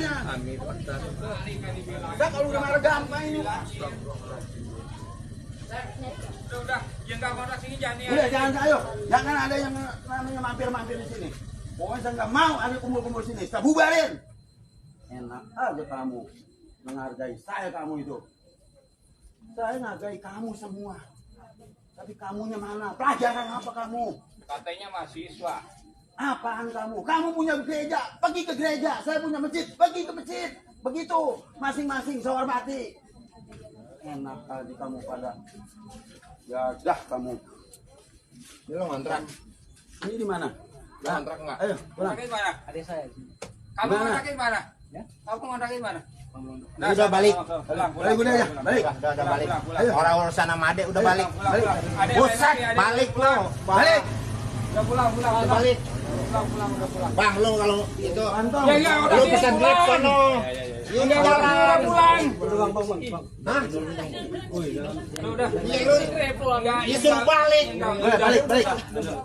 makanya. Udah kalau udah marah gampang ini. Udah, yang nggak mau sini jangan ya. Udah jangan ayo, jangan ada yang namanya mampir-mampir di sini. Pokoknya saya nggak mau ada kumpul-kumpul sini. Saya bubarin. Enak aja kamu menghargai saya kamu itu. Saya menghargai kamu semua. Tapi kamunya mana? Pelajaran apa kamu? Katanya mahasiswa. Apaan kamu? Kamu punya gereja, pergi ke gereja. Saya punya masjid, pergi ke masjid. Begitu, masing-masing saya hormati. Enak aja kamu pada. Ya dah kamu. Ini lo ngontrak? Ini di mana? Ngontrak nggak? Ayo, pulang. Kontrakin mana? Adik saya. Kamu Mana? kontrakin mana? Ya? Kamu kontrakin mana? Udah balik. Balik udah ya, balik. Udah balik. Ayo. Orang urusan sama adek udah balik. Balik. Buset, balik lo. Balik. Udah pulang. Udah balik. Udah pulang. Bang, lo kalau itu Pantong. Ya, udah lo sini pesan grab pulang. sono. Ini Udah pulang. Hah? Udah. Iya lu disuruh balik. Balik.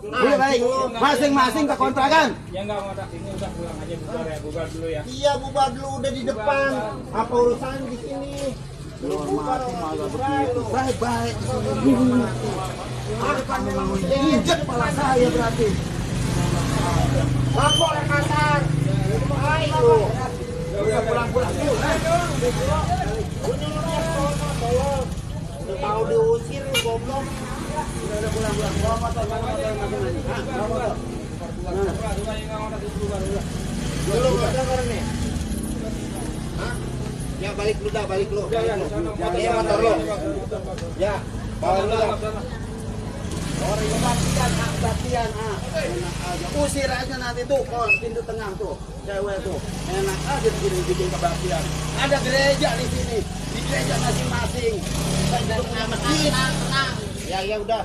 Udah balik. Masing-masing ke kontrakan. Yang nggak mau sini udah pulang aja bubar dulu ya. Iya, bubar dulu udah di depan. Apa urusan di sini? Hormati malah begitu. Baik. Injek kepala saya berarti. Aku orang kasar. Ayo. Udah pulang dulu. Udah tahu diusir lu goblok. Udah pulang. Bawa motor masing-masing. Bawa motor. Lu udah denger nih. Hah? Ya balik lu dah, balik lu. Ya motor lu. Ya, bawa lu dah. Orang batian. Usir aja nanti tuh, pintu tengah tuh, cewek tuh. Enak aja bikin kebaktian. Ada gereja di sini, di gereja masing-masing. Tenang. Ya udah.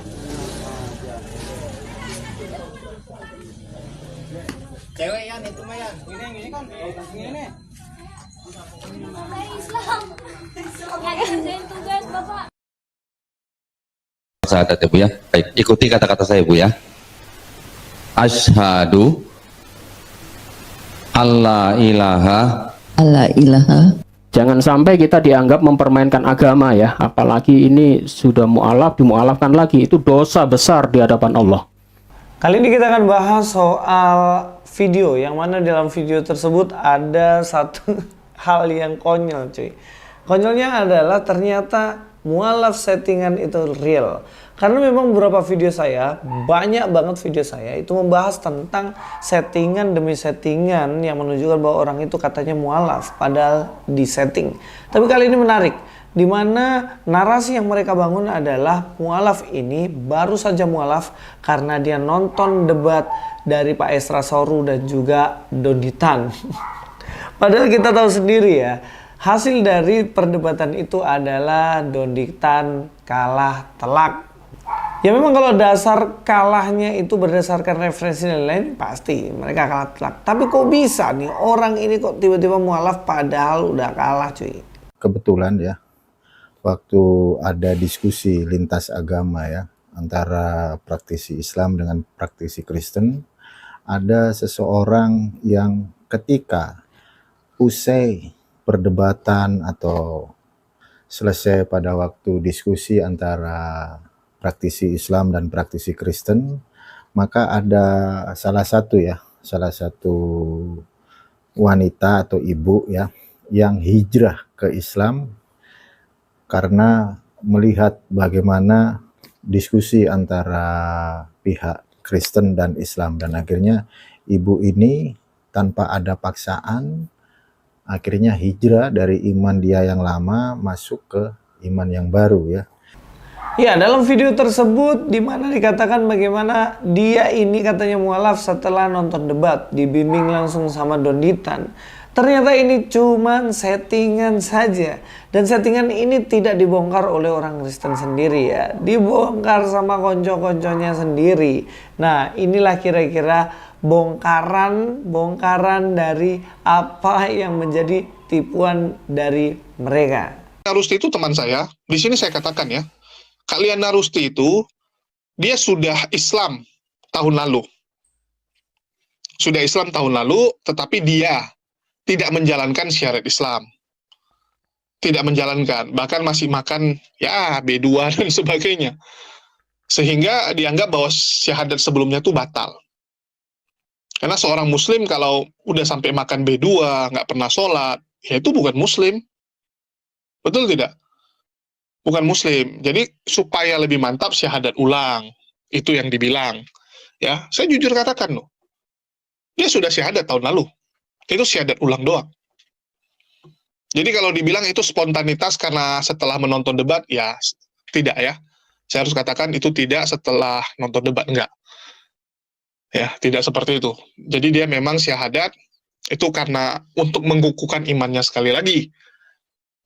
Cewek Yan itu mah Yan. Ini kan. Ini. Islam. Ngajarin tugas Bapak. Syahadat ya Bu ya. Baik, ikuti kata-kata saya Bu ya. Asyhadu alla ilaha. Jangan sampai kita dianggap mempermainkan agama ya, apalagi ini sudah dimualafkan lagi, itu dosa besar di hadapan Allah. Kali ini kita akan bahas soal video, yang mana dalam video tersebut ada satu hal yang konyol cuy. Konyolnya adalah ternyata mualaf settingan itu real. Karena memang beberapa video saya, banyak banget video saya itu membahas tentang settingan demi settingan yang menunjukkan bahwa orang itu katanya mualaf, padahal di setting. Tapi kali ini menarik, di mana narasi yang mereka bangun adalah mualaf ini baru saja mualaf karena dia nonton debat dari Pak Esra Soru dan juga Doditan. Padahal kita tahu sendiri ya, hasil dari perdebatan itu adalah Doditan kalah telak. Ya memang kalau dasar kalahnya itu berdasarkan referensi dan lain pasti mereka kalah telak. Tapi kok bisa nih orang ini kok tiba-tiba mualaf padahal udah kalah cuy. Kebetulan ya, waktu ada diskusi lintas agama ya, antara praktisi Islam dengan praktisi Kristen, ada seseorang yang ketika usai perdebatan atau selesai pada waktu diskusi antara praktisi Islam dan praktisi Kristen, maka ada salah satu wanita atau ibu ya yang hijrah ke Islam karena melihat bagaimana diskusi antara pihak Kristen dan Islam, dan akhirnya ibu ini tanpa ada paksaan akhirnya hijrah dari iman dia yang lama masuk ke iman yang baru ya. Ya, dalam video tersebut di mana dikatakan bagaimana dia ini katanya mualaf setelah nonton debat, dibimbing langsung sama Doditan. Ternyata ini cuman settingan saja. Dan settingan ini tidak dibongkar oleh orang Kristen sendiri ya. Dibongkar sama konco-konconya sendiri. Nah, inilah kira-kira bongkaran dari apa yang menjadi tipuan dari mereka. Rusti itu teman saya. Di sini saya katakan ya, Kak Liana Rusti itu, dia sudah Islam tahun lalu. Sudah Islam tahun lalu, tetapi dia tidak menjalankan syariat Islam. Tidak menjalankan, bahkan masih makan ya B2 dan sebagainya. Sehingga dianggap bahwa syahadat sebelumnya itu batal. Karena seorang muslim kalau udah sampai makan B2, nggak pernah sholat, ya itu bukan muslim. Betul tidak? Bukan muslim. Jadi supaya lebih mantap syahadat ulang. Itu yang dibilang. Ya, saya jujur katakan loh. Dia sudah syahadat tahun lalu. Itu syahadat ulang doang. Jadi kalau dibilang itu spontanitas karena setelah menonton debat, ya tidak ya. Saya harus katakan itu tidak setelah nonton debat, enggak. Ya, tidak seperti itu. Jadi dia memang syahadat itu karena untuk mengukuhkan imannya sekali lagi.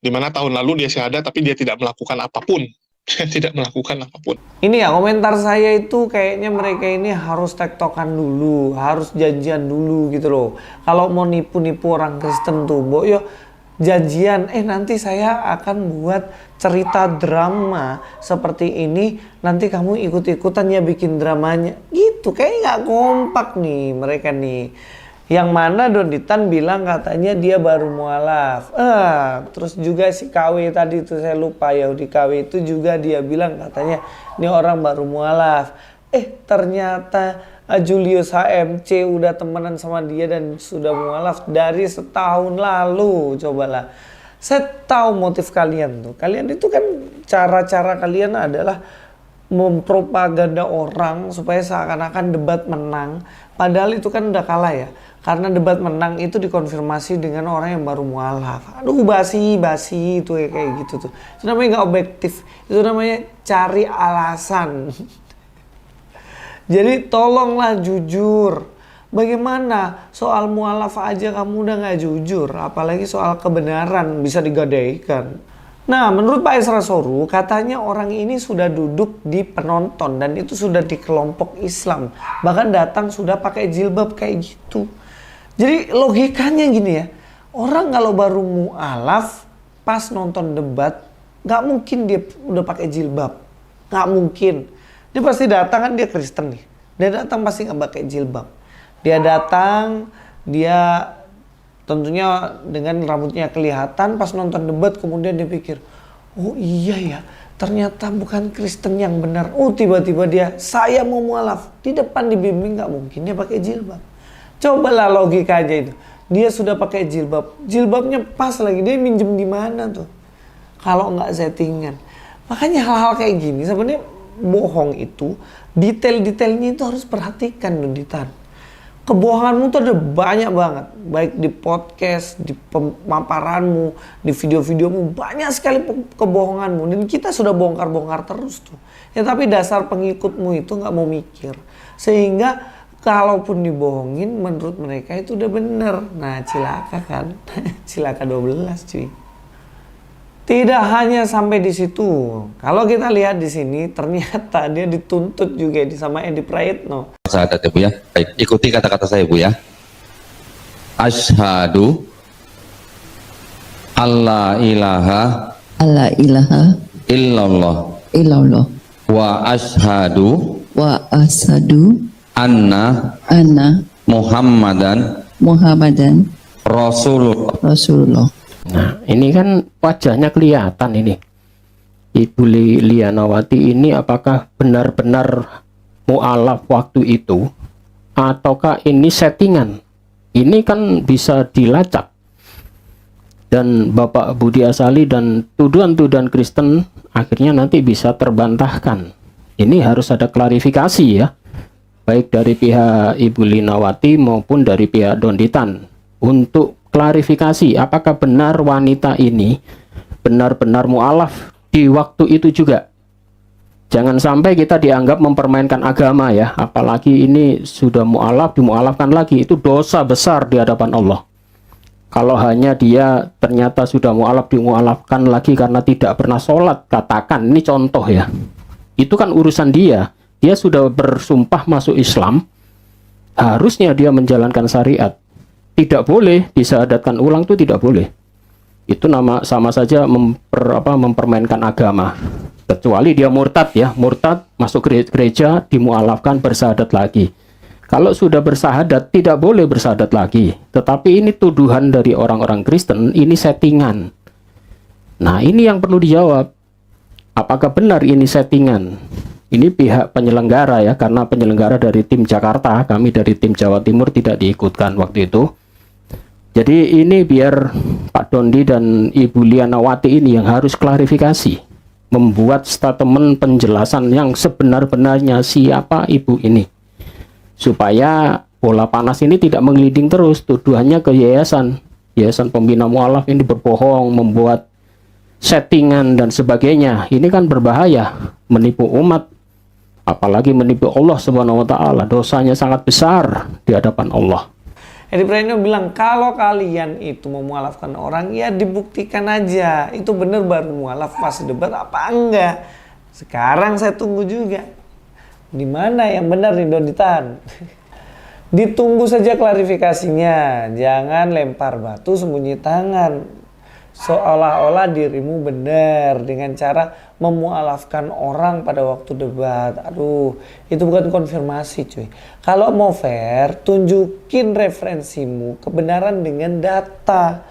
Di mana tahun lalu dia syahadat tapi dia tidak melakukan apapun. Tidak melakukan apapun. Ini ya komentar saya itu kayaknya mereka ini harus tektokan dulu, harus janjian dulu gitu loh. Kalau mau nipu-nipu orang Kristen tuh, yo janjian, nanti saya akan buat cerita drama seperti ini, nanti kamu ikut-ikutan ya bikin dramanya. Gitu, kayak nggak kompak nih mereka nih. Yang mana Donditan bilang katanya dia baru mualaf. Terus juga si KW tadi itu saya lupa, Yahudi KW itu juga dia bilang katanya ini orang baru mualaf. Ternyata Julius HMC udah temenan sama dia dan sudah mualaf dari setahun lalu. Cobalah. Saya tahu motif kalian tuh. Kalian itu kan cara-cara kalian adalah mempropaganda orang supaya seakan-akan debat menang. Padahal itu kan udah kalah ya. Karena debat menang itu dikonfirmasi dengan orang yang baru mualaf. Aduh basi-basi itu kayak gitu tuh. Itu namanya nggak objektif. Itu namanya cari alasan. Jadi tolonglah jujur. Bagaimana soal mualaf aja kamu udah nggak jujur. Apalagi soal kebenaran bisa digadaikan. Nah, menurut Pak Esra Soru, katanya orang ini sudah duduk di penonton dan itu sudah di kelompok Islam. Bahkan datang sudah pakai jilbab kayak gitu. Jadi logikanya gini ya, orang kalau baru mualaf pas nonton debat, nggak mungkin dia udah pakai jilbab. Nggak mungkin. Dia pasti datang kan dia Kristen nih. Dia datang pasti nggak pakai jilbab. Dia datang, dia tentunya dengan rambutnya kelihatan pas nonton debat, kemudian dia pikir, oh iya ya, ternyata bukan Kristen yang benar. Oh tiba-tiba dia, saya mau mualaf. Di depan dibimbing nggak mungkin dia pakai jilbab. Cobalah logika aja itu. Dia sudah pakai jilbab. Jilbabnya pas lagi, dia minjem di mana tuh? Kalau nggak settingan. Makanya hal-hal kayak gini sebenarnya bohong itu, detail-detailnya itu harus perhatikan Donditan. Kebohonganmu tuh ada banyak banget, baik di podcast, di pemaparanmu, di video-videomu, banyak sekali kebohonganmu. Dan kita sudah bongkar-bongkar terus tuh. Ya tapi dasar pengikutmu itu nggak mau mikir. Sehingga kalaupun dibohongin menurut mereka itu udah bener. Nah cilaka kan, cilaka 12 cuy. Tidak hanya sampai di situ. Kalau kita lihat di sini ternyata dia dituntut juga sama Edi Praetno. Syahadat ya Bu ya. Baik, ikuti kata-kata saya Bu ya. Asyhadu alla ilaha illallah wa asyhadu anna Muhammadan Rasulullah. Nah, ini kan wajahnya kelihatan ini. Ibu Lianawati ini apakah benar-benar mualaf waktu itu ataukah ini settingan? Ini kan bisa dilacak. Dan Bapak Budi Asali dan tuduhan-tuduhan Kristen akhirnya nanti bisa terbantahkan. Ini harus ada klarifikasi ya. Baik dari pihak Ibu Lianawati maupun dari pihak Donditan untuk klarifikasi apakah benar wanita ini benar-benar mualaf di waktu itu juga. Jangan sampai kita dianggap mempermainkan agama ya, apalagi ini sudah mualaf dimualafkan lagi, itu dosa besar di hadapan Allah. Kalau hanya dia ternyata sudah mualaf dimualafkan lagi karena tidak pernah sholat, katakan ini contoh ya, itu kan urusan dia. Dia sudah bersumpah masuk Islam, harusnya dia menjalankan syariat. Tidak boleh disyahadatkan ulang, itu tidak boleh. Itu sama saja mempermainkan agama. Kecuali dia murtad ya, murtad masuk gereja dimualafkan bersyahadat lagi. Kalau sudah bersahadat, tidak boleh bersahadat lagi. Tetapi ini tuduhan dari orang-orang Kristen, ini settingan. Nah, ini yang perlu dijawab. Apakah benar ini settingan? Ini pihak penyelenggara ya, karena penyelenggara dari tim Jakarta, kami dari tim Jawa Timur tidak diikutkan waktu itu. Jadi ini biar Pak Dondi dan Ibu Lianawati ini yang harus klarifikasi, membuat statement penjelasan yang sebenar-benarnya siapa ibu ini, supaya bola panas ini tidak menggelinding terus tuduhannya ke yayasan pembina mualaf ini berbohong, membuat settingan dan sebagainya. Ini kan berbahaya, menipu umat, apalagi menipu Allah Subhanahu wa taala. Dosanya sangat besar di hadapan Allah. Edi Praetno bilang, kalau kalian itu mau mualafkan orang, ya dibuktikan aja. Itu bener baru mualaf pas debat apa enggak. Sekarang saya tunggu juga. Di mana yang benar nih Donditan? Ditunggu saja klarifikasinya. Jangan lempar batu sembunyi tangan. Seolah-olah dirimu benar dengan cara memualafkan orang pada waktu debat. Aduh, itu bukan konfirmasi cuy. Kalau mau fair, tunjukin referensimu, kebenaran dengan data.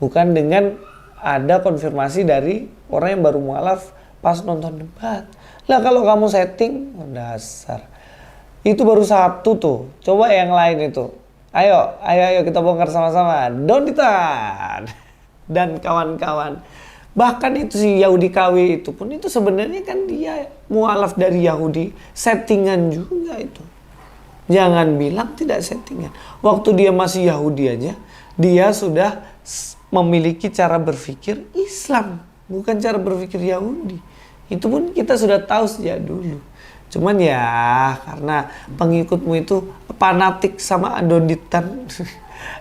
Bukan dengan ada konfirmasi dari orang yang baru mualaf pas nonton debat. Lah kalau kamu setting, dasar. Itu baru satu tuh. Coba yang lain itu. Ayo kita bongkar sama-sama. Donditan dan kawan-kawan. Bahkan itu si Yahudi KW itu pun itu sebenarnya kan dia mualaf dari Yahudi, settingan juga itu. Jangan bilang tidak settingan. Waktu dia masih Yahudi aja, dia sudah memiliki cara berpikir Islam, bukan cara berpikir Yahudi. Itu pun kita sudah tahu sejak dulu. Cuman ya karena pengikutmu itu fanatik sama Donditan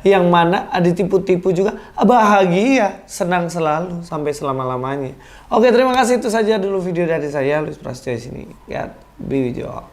yang mana ada tipu-tipu juga, bahagia, senang selalu sampai selama-lamanya. Oke, terima kasih, itu saja dulu video dari saya, Luis Prasetyo di sini. God be with you all.